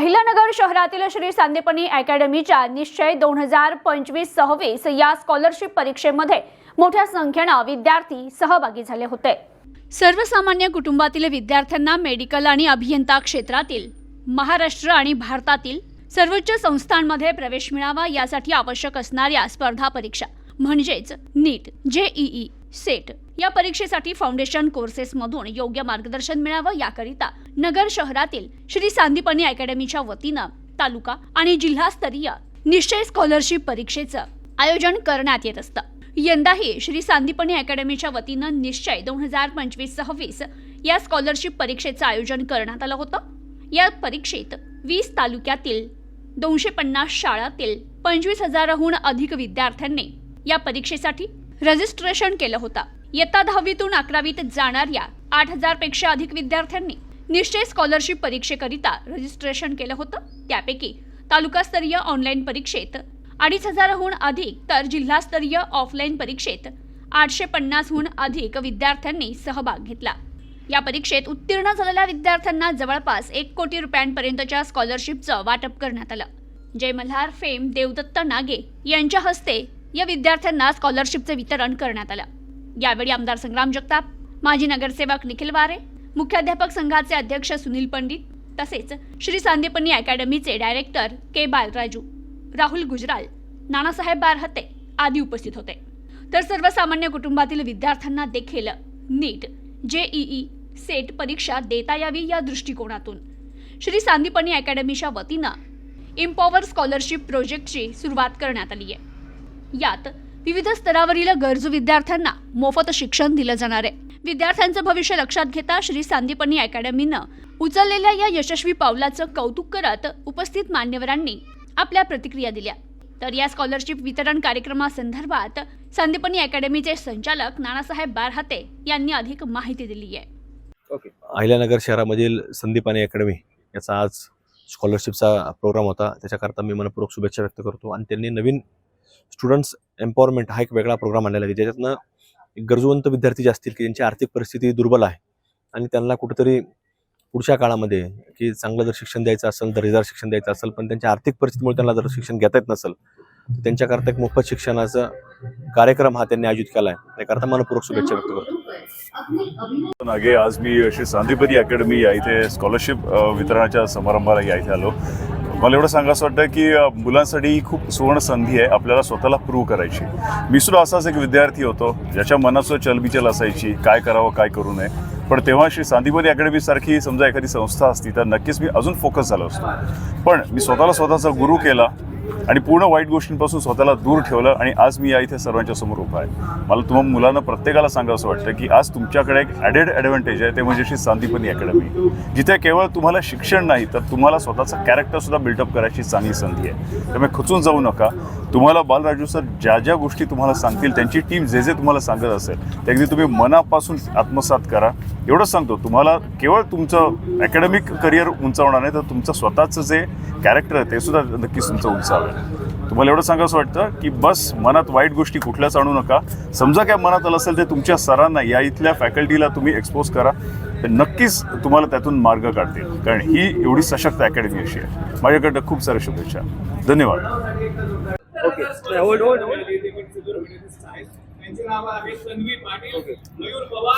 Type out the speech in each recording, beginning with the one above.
अहिल्यानगर शहरातील श्री सांदीपनी अकॅडमीच्या निश्चय 2025-26 या स्कॉलरशिप परीक्षेमध्ये मोठ्या संख्येने विद्यार्थी सहभागी झाले होते। सर्वसामान्य कुटुंबातील विद्यार्थ्यांना मेडिकल आणि अभियंता क्षेत्रातील महाराष्ट्र आणि भारतातील सर्वोच्च संस्थांमध्ये प्रवेश मिळावा यासाठी आवश्यक असणाऱ्या स्पर्धा परीक्षा म्हणजेच नीट, जेईई, सेट या परीक्षेसाठी फाउंडेशन कोर्सेस मधून योग्य मार्गदर्शन मिळावं याकरिता नगर शहरातील श्री सांदीपनी अकॅडमीच्या वतीनं तालुका आणि जिल्हास्तरीय निश्चय स्कॉलरशिप परीक्षेचं आयोजन करण्यात येत असतं। यंदाही श्री सांदीपनी अकॅडमीच्या वतीनं निश्चय 2025-26 या स्कॉलरशिप परीक्षेचं आयोजन करण्यात आलं होतं। या परीक्षेत 20 तालुक्यातील 250 शाळांतील 25,000हून अधिक विद्यार्थ्यांनी या परीक्षेसाठी रजिस्ट्रेशन केलं होतं। इयत्ता 10वीतून 11वीत जाणाऱ्या 8,000 पेक्षा अधिक विद्यार्थ्यांनी निश्चय स्कॉलरशिप परीक्षेकरिता रजिस्ट्रेशन केलं होतं। त्यापैकी तालुकास्तरीय ऑनलाईन परीक्षेत 2,500हून अधिक तर जिल्हास्तरीय ऑफलाईन परीक्षेत 850हून अधिक विद्यार्थ्यांनी सहभाग घेतला। या परीक्षेत उत्तीर्ण झालेल्या विद्यार्थ्यांना जवळपास 1 कोटी रुपयांपर्यंतच्या स्कॉलरशिपचं वाटप करण्यात आलं। जय मल्हार फेम देवदत्त नागे यांच्या हस्ते या विद्यार्थ्यांना स्कॉलरशिपचं वितरण करण्यात आलं। यावेळी आमदार संग्राम जगताप, माजी नगरसेवक निखिल वारे, मुख्याध्यापक संघाचे अध्यक्ष सुनील पंडित तसेच श्री सांदीपनी अकॅडमीचे डायरेक्टर के बालराजू, राहुल गुजराल, नानासाहेब बारहते आदी उपस्थित होते। तर सर्वसामान्य कुटुंबातील विद्यार्थ्यांना देखील नीट, जेईई, सेट परीक्षा देता यावी या दृष्टिकोनातून श्री सांदीपनी अकॅडमीच्या वतीनं इम्पॉवर स्कॉलरशिप प्रोजेक्टची सुरुवात करण्यात आली आहे। यात विविध स्तरावरील गरजू विद्यार्थ्यांना मोफत शिक्षण दिलं जाणार आहे। विद्यार्थ्यांचं भविष्य लक्षात घेता श्री सांदीपनी अकॅडमीनं उचललेल्या या यशस्वी पावलाचं कौतुक करत उपस्थित मान्यवरांनी आपल्या प्रतिक्रिया दिल्या। तर या स्कॉलरशिप वितरण कार्यक्रमासंदर्भात सांदीपनी अकॅडमीचे संचालक नानासाहेब बारहते यांनी अधिक माहिती दिली आहे। अहिल्यानगर शहरामधील संदीपनी अकॅडमी याचा आज स्कॉलरशिपचा प्रोग्राम होता। त्याच्याकरता मी मनपूर्वक शुभेच्छा व्यक्त करतो। आणि त्यांनी नवीन स्टुडंट्स एम्पॉवरमेंट हा एक वेगळा प्रोग्राम आणलेला आहे, ज्याच्यातनं गरजवंत विद्यार्थी जे असतील की ज्यांची आर्थिक परिस्थिती दुर्बल आहे आणि त्यांना कुठेतरी पुढच्या काळामध्ये की चांगलं जर शिक्षण द्यायचं असेल, दर्जेदार शिक्षण द्यायचं असेल, पण त्यांच्या आर्थिक परिस्थितीमुळे त्यांना जर शिक्षण घेता येत नसेल तर त्यांच्याकरता एक मोफत शिक्षणाचा कार्यक्रम हा त्यांनी आयोजित केला आहे। त्याकरता मनपूर्वक शुभेच्छा व्यक्त करतो। नागे, आज मी श्री सांदीपनी अकॅडमी या इथे स्कॉलरशिप वितरणाच्या समारंभाला या इथे आलो। मला एवढं सांगायचं वाटतं की मुलांसाठी ही खूप सुवर्ण संधी आहे आपल्याला स्वतःला प्रूव्ह करायची। मी सुद्धा असाच एक विद्यार्थी होतो ज्याच्या मनात चलबिचल असायची, काय करावं काय करू नये, पण तेव्हा श्री सांदीपनी अकॅडमी सारखी समजा एखादी संस्था असती तर नक्कीच मी अजून फोकस झालो असतो। पण मी स्वतःचा गुरु केला आणि पूर्ण वाईट गोष्टींपासून स्वतःला दूर ठेवलं आणि आज मी या इथे सर्वांच्या समोर उभा आहे। मला तुम्हा मुलांना प्रत्येकाला सांगावं वाटतं की आज तुमच्याकडे एक ॲडेड ॲडव्हान्टेज आहे, ते म्हणजे श्री सांदीपनी अकॅडमी, जिथे केवळ तुम्हाला शिक्षण नाही तर तुम्हाला स्वतःचं कॅरेक्टरसुद्धा बिल्डअप करायची चांगली संधी आहे। त्यामुळे खचून जाऊ नका। तुम्हाला बालराजू सर ज्या गोष्टी तुम्हाला सांगतील, त्यांची टीम जे तुम्हाला सांगत असेल ते अगदी तुम्ही मनापासून आत्मसात करा। एवढंच सांगतो, तुम्हाला केवळ तुमचं अकॅडमिक करिअर उंचावणार नाही तर तुमचं स्वतःचं जे कॅरेक्टर आहे ते सुद्धा नक्कीच तुमचं उंचावेल। तुम्हाला एवढं सांगावं वाटतं की बस मनात वाईट गोष्टी कुठल्याच आणू नका। समजा काय मनात आलं असेल ते तुमच्या सरांना, या इथल्या फॅकल्टीला तुम्ही एक्सपोज करा, तर नक्कीच तुम्हाला त्यातून मार्ग काढतील, कारण ही एवढी सशक्त अकॅडमी अशी आहे। माझ्याकडं खूप साऱ्या शुभेच्छा, धन्यवाद।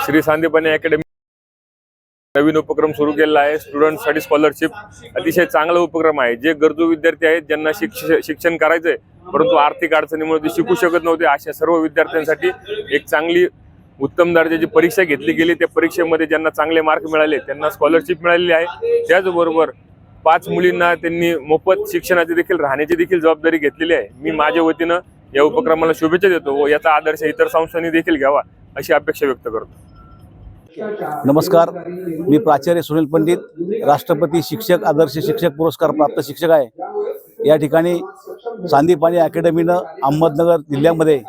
श्री सांदीपनी अकॅडमी नवीन उपक्रम सुरू केलेला आहे। स्टुडंटसाठी स्कॉलरशिप अतिशय चांगला उपक्रम आहे। जे गरजू विद्यार्थी आहेत ज्यांना शिक्षण करायचंय परंतु आर्थिक अडचणीमुळे ते शिकू शकत नव्हते, अशा सर्व विद्यार्थ्यांसाठी एक चांगली उत्तम दर्जाची परीक्षा घेतली गेली। त्या परीक्षेमध्ये ज्यांना चांगले मार्क मिळाले त्यांना स्कॉलरशिप मिळालेली आहे। त्याचबरोबर 5 मुलींना त्यांनी मोफत शिक्षणाची देखील, राहण्याची देखील जबाबदारी घेतलेली आहे। मी माझ्या वतीनं या उपक्रमाला शुभेच्छा देतो व याचा आदर्श इतर संस्थांनी देखील घ्यावा अशी अपेक्षा व्यक्त करतो। नमस्कार, मी प्राचार्य सुनील पंडित, राष्ट्रपती शिक्षक आदर्श शिक्षक पुरस्कार प्राप्त शिक्षक आहे। या ठिकाणी सांदीपनी अकॅडमीनं अहमदनगर जिल्ह्यामध्ये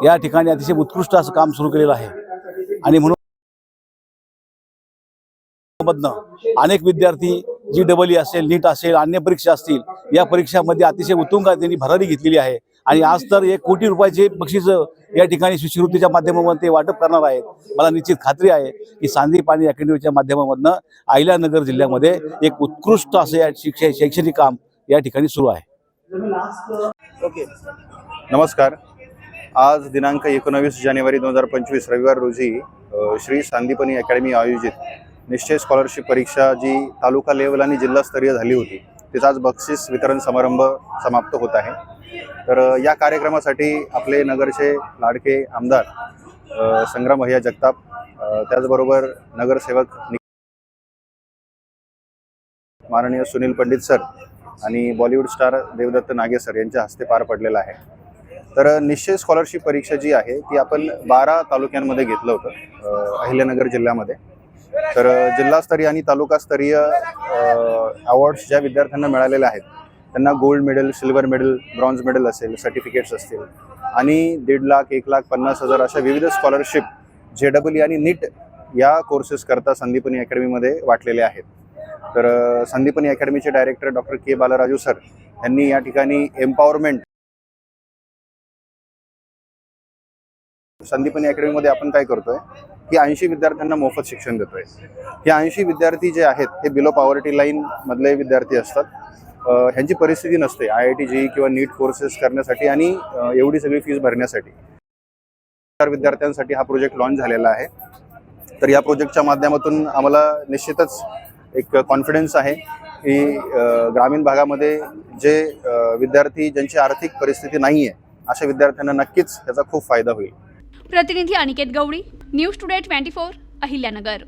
या ठिकाणी अतिशय उत्कृष्ट असं काम सुरू केलेलं आहे आणि म्हणून अनेक विद्यार्थी GEE असेल, नीट असेल, अन्य परीक्षा असतील, या परीक्षामध्ये अतिशय उत्तुंग त्यांनी भरारी घेतलेली आहे आणि आज तर 1 कोटी रुपयाचे बक्षीस या ठिकाणी शिष्यवृत्तीच्या माध्यमातून ते वाटप करणार आहेत. मला निश्चित खात्री आहे की सांदीपनी अकॅडमीच्या माध्यमामधनं अहिल्यानगर जिल्ह्यामध्ये एक उत्कृष्ट असे या शैक्षणिक काम या ठिकाणी सुरू आहे. नमस्कार. आज दिनांक 19 जानेवारी 2025 रविवार रोजी श्री सांदीपनी अकॅडमी आयोजित निश्चय स्कॉलरशिप परीक्षा जी तालुका लेवल आणि जिल्हास्तरीय झाली होती तिचा आज बक्षीस वितरण समारंभ समाप्त होत आहे. तर या कार्यक्रमासाठी आपले नगरचे लाडके आमदार संग्राम भैया जगताप, त्याचबरोबर नगरसेवक माननीय सुनील पंडित सर आणि बॉलिवूड स्टार देवदत्त नागे सर यांच्या हस्ते पार पडलेला आहे. तर निश्चय स्कॉलरशिप परीक्षा जी आहे ती आपण 12 तालुक्यांमध्ये घेतलं होतं अहिल्यानगर जिल्ह्यामध्ये. तर जिल्हास्तरीय आणि तालुकास्तरीय अवॉर्ड्स ज्या विद्यार्थ्यांना मिळालेले आहेत त्यांना gold medal, silver medal, bronze medal असेल, सर्टिफिकेट्स असतील आणि 1.5 लाख, 1,50,000 अशा विविध स्कॉलरशिप JEE आणि नीट या कोर्सेस करता संदीपनी अकॅडमीमध्ये वाटलेले आहेत. तर संदीपनी अकॅडमीचे डायरेक्टर डॉक्टर के बालराजू सर यांनी या ठिकाणी एम्पॉवरमेंट संदीपनी अकॅडमीमध्ये आपण काय करतोय की 80 विद्यार्थ्यांना मोफत शिक्षण देतोय. हे 80 विद्यार्थी जे आहेत हे बिलो पॉवर्टी लाईन मधले विद्यार्थी असतात. ह्यांची परिस्थिती नसते IIT JEE किंवा नीट कोर्सेस करण्यासाठी आणि एवढी सगळी फीस भरण्यासाठी. विद्यार्थ्यांसाठी हा प्रोजेक्ट लॉन्च झालेला आहे. तर या प्रोजेक्टच्या माध्यमातून आम्हाला निश्चितच एक कॉन्फिडन्स आहे की ग्रामीण भागामध्ये जे विद्यार्थी ज्यांची आर्थिक परिस्थिती नाही आहे अशा विद्यार्थ्यांना नक्कीच त्याचा खूप फायदा होईल. प्रतिनिधी अनिकेत गवळी, न्यूज टुडे 24, अहिल्यानगर.